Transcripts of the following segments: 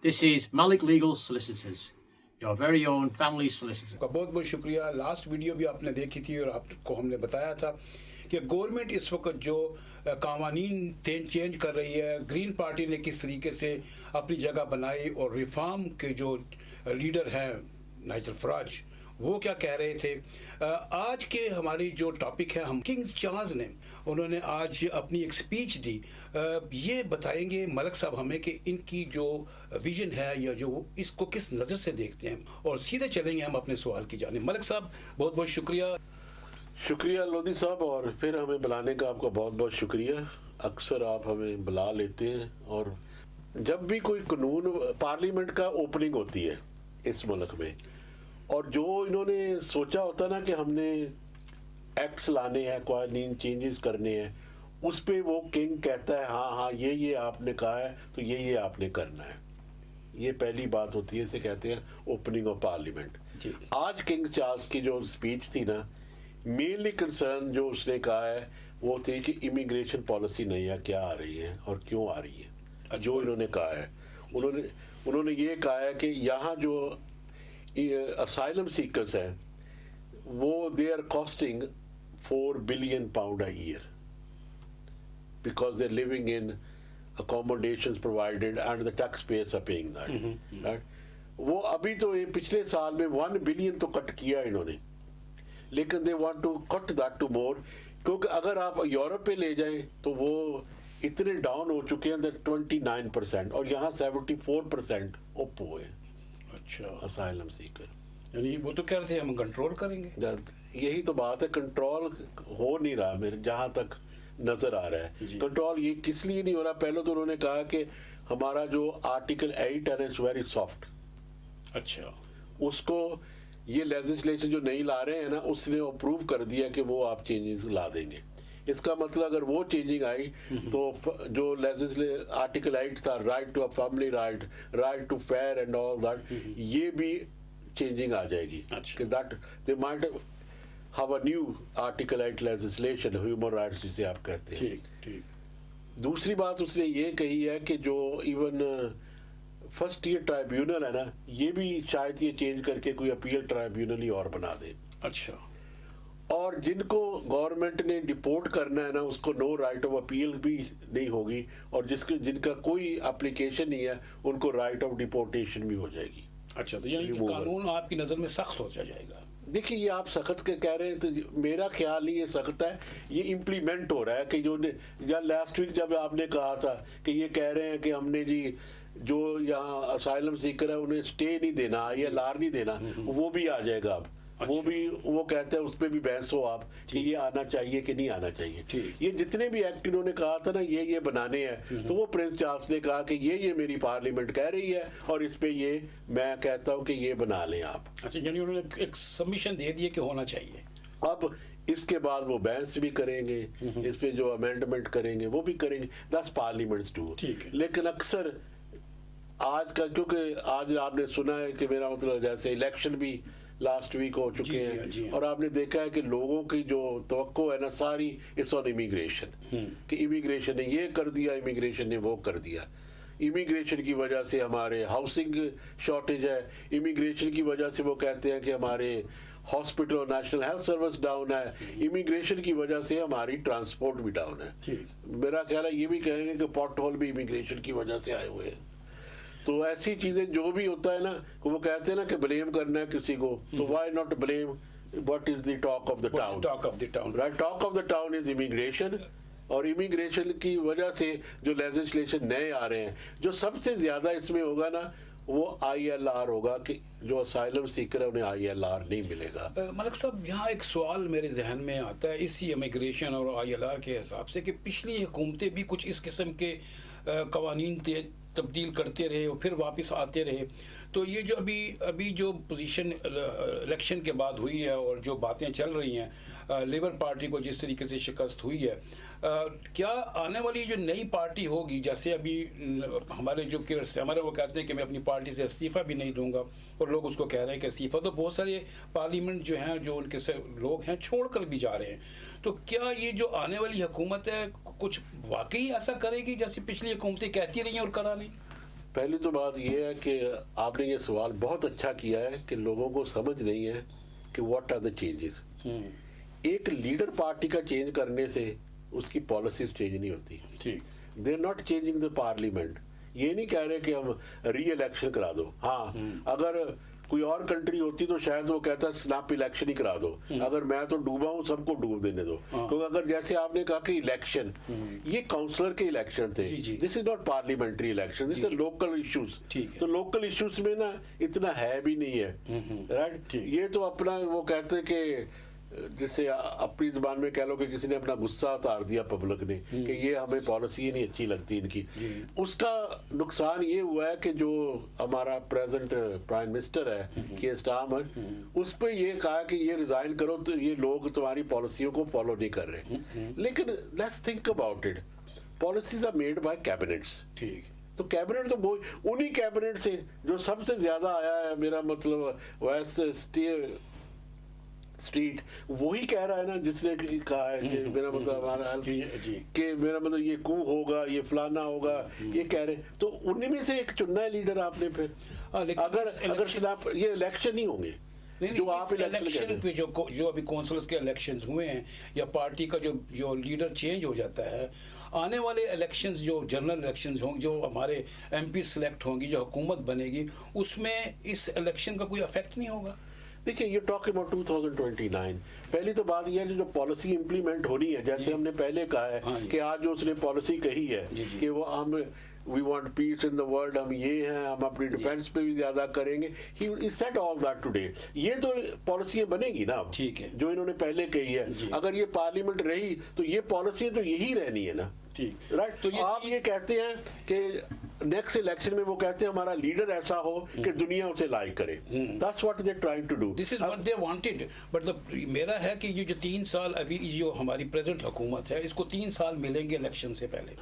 This is Malik Legal Solicitors, your very own family solicitor. کا بہت بہت شکریہ. لاسٹ ویڈیو بھی آپ نے دیکھی تھی اور آپ کو ہم نے بتایا تھا کہ گورنمنٹ اس وقت جو قوانین چینج کر رہی ہے، گرین پارٹی نے کس طریقے سے اپنی جگہ بنائی، اور ریفارم کے جو لیڈر ہیں نائجل فراج وہ کیا کہہ رہے تھے. آج کے ہماری جو ٹاپک ہے، ہم کنگ چارلز نے انہوں نے آج اپنی ایک سپیچ دی. یہ بتائیں گے ملک صاحب ہمیں کہ ان کی جو ویژن ہے یا جو اس کو کس نظر سے دیکھتے ہیں، اور سیدھے چلیں گے ہم اپنے سوال کی جانب. ملک صاحب بہت بہت شکریہ. شکریہ لودھی صاحب، اور پھر ہمیں بلانے کا آپ کا بہت بہت شکریہ. اکثر آپ ہمیں بلا لیتے ہیں، اور جب بھی کوئی قانون پارلیمنٹ کا اوپننگ ہوتی ہے اس ملک میں، اور جو انہوں نے سوچا ہوتا نا کہ ہم نے ایکٹس لانے ہیں، قوانین چینجز کرنے ہیں، اس پہ وہ کنگ کہتا ہے ہاں یہ آپ نے کہا ہے تو یہ آپ نے کرنا ہے. یہ پہلی بات ہوتی ہے، اسے کہتے ہیں اوپننگ آف پارلیمنٹ. آج کنگ چارلز کی جو اسپیچ تھی نا، مینلی کنسرن جو اس نے کہا ہے وہ تھی کہ امیگریشن پالیسی نیا کیا آ رہی ہے اور کیوں آ رہی ہے. جو انہوں نے کہا ہے، انہوں نے یہ کہا ہے کہ یہاں جو اسائلم سیکرز ہیں وہ they are costing £4 billion a year because they're living in accommodations provided and the taxpayers are paying that. Right? وہ ابھی تو پچھلے سال میں 1 billion تو کٹ کیا انہوں نے، لیکن they want to cut that to more، کیونکہ اگر آپ یورپ پہ لے جائیں تو وہ اتنے ڈاؤن ہو چکے ہیں 29%، اور یہاں 74% اپ ہوئے. اچھا، اسائلم سیکر، یعنی وہ تو کہہ رہے تھے ہم کنٹرول کریں گے. یہی تو بات ہے، کنٹرول ہو نہیں رہا میرے جہاں تک نظر آ رہا ہے. کنٹرول یہ کس لیے نہیں ہو رہا؟ پہلے تو انہوں نے کہا کہ ہمارا جو آرٹیکل 8 ہے اٹس ویری سافٹ. اچھا، اس کو یہ لیجسلیشن جو نہیں لا رہے ہیں نا، اس نے اپروو کر دیا کہ وہ آپ چینجز لا دیں گے. اس کا مطلب اگر وہ چینجنگ آئی تو جو آرٹیکل 8 تھا، right to family right, right to fair and all that, یہ بھی چینجنگ آ جائے گی. کہ that they might have a new article 8 legislation, human rights جسے آپ کہتے ہیں. دوسری بات اس نے یہ کہی ہے کہ جو ایون فرسٹ ایئر ٹرائیبیونل ہے نا، یہ بھی شاید یہ چینج کر کے کوئی اپیل ٹرائیبیونل ہی اور بنا دے. اچھا، اور جن کو گورنمنٹ نے ڈپورٹ کرنا ہے نا، اس کو نو رائٹ آف اپیل بھی نہیں ہوگی، اور جن کا کوئی اپلیکیشن نہیں ہے ان کو رائٹ آف ڈپورٹیشن بھی ہو جائے گی. اچھا، تو یعنی کہ قانون آپ کی نظر میں سخت ہو جائے گا. دیکھیے، یہ آپ سخت کے کہہ رہے ہیں تو میرا خیال نہیں یہ سخت ہے، یہ امپلیمنٹ ہو رہا ہے. کہ جو لاسٹ ویک جب آپ نے کہا تھا کہ یہ کہہ رہے ہیں کہ ہم نے جی جو یہاں اسائلم سیکر ہے انہیں اسٹے نہیں دینا، یہ لار نہیں دینا، وہ بھی آ جائے گا اب. وہ بھی وہ کہتے ہیں اس پہ بھی بحث ہو آپ کہ یہ آنا چاہیے کہ نہیں آنا چاہیے. یہ جتنے بھی ایکٹ انہوں نے کہا تھا نا یہ بنانے ہیں، تو وہ پرنس چارلز نے کہا کہ یہ میری پارلیمنٹ کہہ رہی ہے اور اس پہ یہ میں کہتا ہوں کہ یہ بنا لیں آپ. اچھا، یعنی انہوں نے ایک سبمیشن دے دیے کہ ہونا چاہیے. اب اس کے بعد وہ بحث بھی کریں گے، اس پہ جو امینڈمنٹ کریں گے وہ بھی کریں گے. دس پارلیمنٹس ڈو. لیکن اکثر آج کا، کیونکہ آج آپ نے سنا ہے کہ میرا مطلب جیسے الیکشن بھی لاسٹ ویک ہو چکے ہیں، اور آپ نے دیکھا ہے کہ لوگوں کی جو توقع ہے نا ساری اس آن امیگریشن، کہ امیگریشن نے یہ کر دیا، امیگریشن نے وہ کر دیا. امیگریشن کی وجہ سے ہمارے ہاؤسنگ شارٹیج ہے، امیگریشن کی وجہ سے وہ کہتے ہیں کہ ہمارے ہاسپٹل اور نیشنل ہیلتھ سروس ڈاؤن ہے، امیگریشن کی وجہ سے ہماری ٹرانسپورٹ بھی ڈاؤن ہے. میرا خیال ہے یہ بھی کہیں گے کہ پاٹ ہول بھی امیگریشن کی وجہ سے آئے ہوئے ہیں. تو ایسی چیزیں جو بھی ہوتا ہے نا، وہ کہتے ہیں نا کہ بلیم کرنا ہے کسی کو، تو why not blame what is the talk of the town. Right, talk of the town is immigration. اور امیگریشن کی وجہ سے جو لیجسلیشن نئے آ رہے ہیں، جو سب سے زیادہ اس میں ہوگا نا وہ ILR ہوگا، کہ جو اسائلم سیکر ہے انہیں ILR نہیں ملے گا. ملک صاحب، یہاں ایک سوال میرے ذہن میں آتا ہے اسی امیگریشن اور ILR کے حساب سے، کہ پچھلی حکومتیں بھی کچھ اس قسم کے قوانین تبدیل کرتے رہے اور پھر واپس آتے رہے. تو یہ جو ابھی جو پوزیشن الیکشن کے بعد ہوئی ہے اور جو باتیں چل رہی ہیں، لیبر پارٹی کو جس طریقے سے شکست ہوئی ہے، کیا آنے والی جو نئی پارٹی ہوگی، جیسے ابھی ہمارے جو ہمارے وہ کہتے ہیں کہ میں اپنی پارٹی سے استعفیٰ بھی نہیں دوں گا، اور لوگ اس کو کہہ رہے ہیں کہ استعفیٰ تو بہت سارے پارلیمنٹ جو ہیں جو ان کے لوگ ہیں چھوڑ کر بھی جا رہے ہیں. تو کیا یہ جو آنے والی حکومت ہے کچھ واقعی ایسا کرے گی جیسے پچھلی حکومتیں کہتی رہی ہیں اور کرا نہیں؟ پہلی تو بات یہ ہے کہ آپ نے یہ سوال بہت اچھا کیا ہے کہ لوگوں کو سمجھ نہیں ہے کہ واٹ آر دا چینجز. ایک لیڈر پارٹی کا چینج کرنے سے اس کی پالیسیز چینج نہیں ہوتی. They are not changing the parliament. یہ نہیں کہہ رہے کہ ہم ری الیکشن کرا دو. ہاں اگر کوئی اور کنٹری ہوتی تو شاید وہ کہتا ہے سناپ الیکشن ہی کرا دو. اگر میں تو ڈوبا ہوں سب کو ڈوب دینے دو. کیونکہ اگر جیسے آپ نے کہا کہ الیکشن یہ کاؤنسلر کے الیکشن تھے, this is not parliamentary election, this is local issues. تو لوکل ایشوز میں نا اتنا ہے بھی نہیں ہے, رائٹ. یہ تو اپنا وہ کہتے ہیں کہ جسے اپنی زبان میں کہہ لو کہ کسی نے اپنا غصہ اتار دیا پبلک نے کہ یہ ہمیں پالیسی نہیں اچھی لگتی ان کی. اس کا نقصان یہ ہوا ہے کہ جو ہمارا پریزنٹ پرائم منسٹر ہے کیئر سٹارمر, اس پہ یہ کہا کہ یہ ریزائن کرو تو یہ لوگ تمہاری پالیسیوں کو فالو نہیں کر رہے. لیکن let's think about it, policies are made by cabinets. تو کیبنٹ تو انہی کیبنٹ سے جو سب سے زیادہ آیا ہے, میرا مطلب ویسٹ اسٹریٹ وہی کہہ رہا ہے نا جس نے کہا ہے کہ میرا مطلب ہمارا کہ میرا مطلب یہ کو ہوگا, یہ فلانا ہوگا, یہ کہہ رہے. تو انہیں میں سے ایک چننا ہے لیڈر آپ نے. پھر اگر یہ الیکشن نہیں ہوں گے جو آپ الیکشن پہ جو ابھی کونسلز کے الیکشنز ہوئے ہیں یا پارٹی کا جو لیڈر چینج ہو جاتا ہے, آنے والے الیکشنز جو جنرل الیکشنز ہوں جو ہمارے ایم پی سلیکٹ ہوں گی, جو حکومت بنے گی, اس میں اس الیکشن کا کوئی افیکٹ نہیں ہوگا. دیکھیے یہ ٹاک اباؤٹ 2029. پہلی تو بات یہ ہے جو پالیسی امپلیمنٹ ہونی ہے, جیسے ہم نے پہلے کہا ہے کہ آج جو اس نے پالیسی کہی ہے کہ وہ ہم we want piece in the world, ہم یہ ہیں, ہم اپنی ڈیفینس پہ بھی زیادہ کریں گے. ہی سیٹ آل دیٹ ٹوڈے. یہ تو پالیسیاں بنے گی نا اب جو انہوں نے پہلے کہی ہے. اگر یہ پارلیمنٹ رہی تو یہ پالیسی تو یہی رہنی ہے نا, رائٹ. تو آپ یہ کہتے ہیں کہ نیکسٹ الیکشن میں وہ کہتے ہیں ہمارا لیڈر ایسا ہو کہ دنیا اسے لائک کرے. That's what they're trying to do. This is what they wanted. But میرا ہے کہ یہ جو 3 سال ابھی جو ہماری پریزنٹ حکومت ہے اس کو 3 سال ملیں گے الیکشن سے پہلے.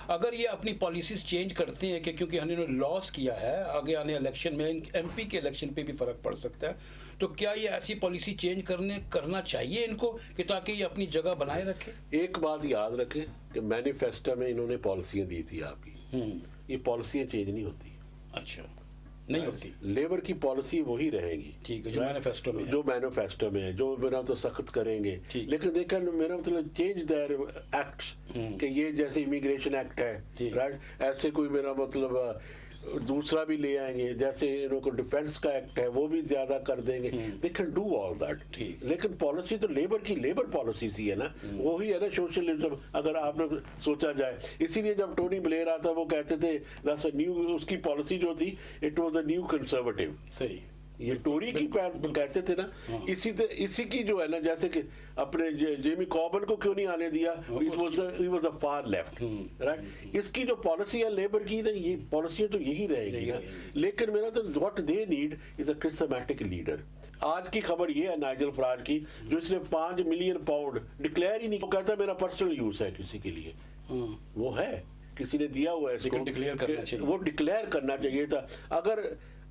اگر یہ اپنی پالیسیز چینج کرتے ہیں کہ کیونکہ ہم نے لاس کیا ہے, آگے آنے الیکشن میں ایم پی کے الیکشن پہ بھی فرق پڑ سکتا ہے, تو کیا یہ ایسی پالیسی چینج کرنا چاہیے ان کو کہ تاکہ یہ اپنی جگہ بنائے رکھے. ایک بات یاد رکھیں کہ مینیفیسٹو میں انہوں نے پالیسیاں دی تھی آپ کی, یہ پالیسیاں چینج نہیں ہوتی. اچھا نہیں ہوتی. لیبر کی پالیسی وہی رہے گی ٹھیک ہے جو مینیفیسٹو میں ہے جو میرا تو سخت کریں گے. لیکن دیکھیں میرا مطلب چینج دیئر ایکٹس کہ یہ جیسے امیگریشن ایکٹ ہے, رائٹ, ایسے کوئی میرا مطلب دوسرا بھی لے آئیں گے, جیسے انہوں کو ڈیفینس کا ایکٹ ہے وہ بھی زیادہ کر دیں گے. They can do all that. لیکن پالیسی تو لیبر پالیسی سی ہے نا, وہی ہے نا سوشلزم اگر آپ نے سوچا جائے. اسی لیے جب ٹونی بلیئر آتا وہ کہتے تھے اس کی پالیسی جو تھی اٹ واز اے نیو کنسرویٹو. صحیح, یہ ٹوری کی کہتے تھے نا. اسی کی جو ہے نا, جیسے کہ اپنے جیمی کاربن کو کیوں نہیں آنے دیا, he was a far left, right. اس کی جو پالیسی ہے لیبر کی نا, یہ پالیسیاں تو یہی رہے گی نا. لیکن میرا تو what they need is a charismatic leader. آج کی خبر یہ ہے نائجل فراج کی, جو اس نے 5 ملین پاؤنڈ ڈکلیئر ہی نہیں, وہ کہتا ہے میرا پرسنل یوز ہے کسی کے لیے. وہ ہے کسی نے دیا ہوا ہے اس کو, وہ ڈکلیئر کرنا چاہیے تھا.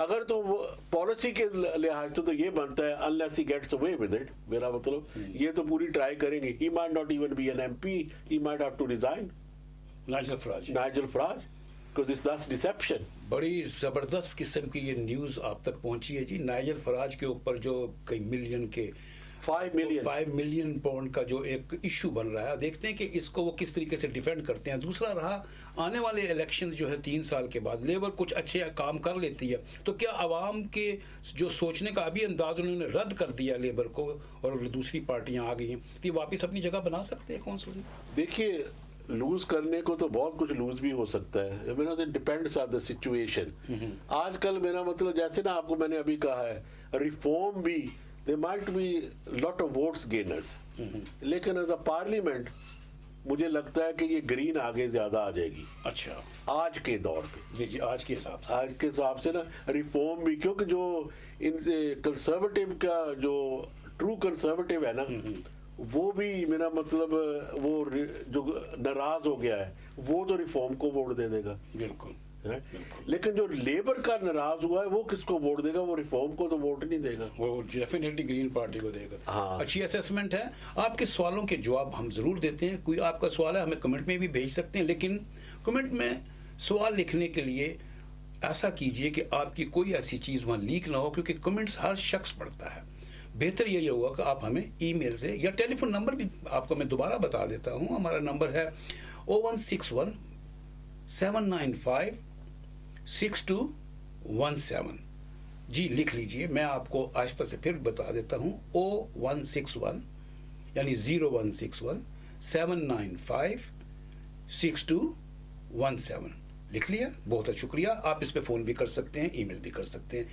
اگر تو وہ پالیسی کے لحاظ سے تو یہ بنتا ہے unless he gets away with it. میرا مطلب یہ تو پوری ٹرائی کریں گے. He might not even be an MP. He might have to resign. Nigel Faraj because it's that's deception. بڑی زبردست قسم کی یہ نیوز آپ تک پہنچی ہے جی. نائجل فراج کے اوپر جو کئی ملین کے 5 ملین پاؤنڈ کا جو ایک ایشو بن رہا ہے, دیکھتے ہیں کہ اس کو وہ کس طریقے سے ڈیفینڈ کرتے ہیں. دوسرا رہا آنے والے الیکشنز جو ہے 3 سال کے بعد لیبر کچھ اچھے کام کر لیتی ہے تو کیا عوام کے جو سوچنے کا ابھی انداز انہوں نے رد کر دیا لیبر کو اور دوسری پارٹیاں آ گئی ہیں, تو یہ واپس اپنی جگہ بنا سکتے ہیں کونسل میں؟ دیکھیے لوز کرنے کو تو بہت کچھ لوز بھی ہو سکتا ہے. میرا تو ڈیپینڈس آن دا سچویشن. آج کل میرا مطلب جیسے نا آپ کو میں نے ابھی کہا ہے ریفارم بھی there might be lot of votes gainers. لیکن as a parliament مجھے لگتا ہے کہ یہ گرین آگے زیادہ آ جائے گی. اچھا آج کے دور پہ جی آج کے حساب سے نا ریفارم بھی, کیونکہ جو ان سے کنسرویٹو کا جو ٹرو کنسرویٹو ہے نا وہ بھی میرا مطلب وہ جو ناراض ہو گیا ہے وہ تو ریفارم کو ووٹ دے دے گا. بالکل. لیکن جو لیبر کا ناراض ہوا ہے وہ کس کو ووٹ دے گا؟ وہ ریفارم کو تو ووٹ نہیں دے گا, وہ ڈیفینیٹلی گرین پارٹی کو دے گا. ہاں اچھی اسیسمنٹ ہے. آپ کے سوالوں کے جواب ہم ضرور دیتے ہیں. کوئی آپ کا سوال ہے ہمیں کمنٹ میں بھی بھیج سکتے ہیں, لیکن کمنٹ میں سوال لکھنے کے لیے ایسا کیجئے کہ آپ کی کوئی ایسی چیز وہاں لیک نہ ہو، کیونکہ کمنٹس ہر شخص پڑھتا ہے. بہتر یہ ہوگا کہ آپ ہمیں ای میل سے یا ٹیلی فون نمبر بھی آپ کو میں دوبارہ بتا دیتا ہوں. ہمارا نمبر ہے 0161 795 6217. جی لکھ لیجئے، میں آپ کو آہستہ سے پھر بتا دیتا ہوں. 0161 یعنی 0161 795 6217. لکھ لیا؟ بہت شکریہ. آپ اس پہ فون بھی کر سکتے ہیں، ای میل بھی کر سکتے ہیں.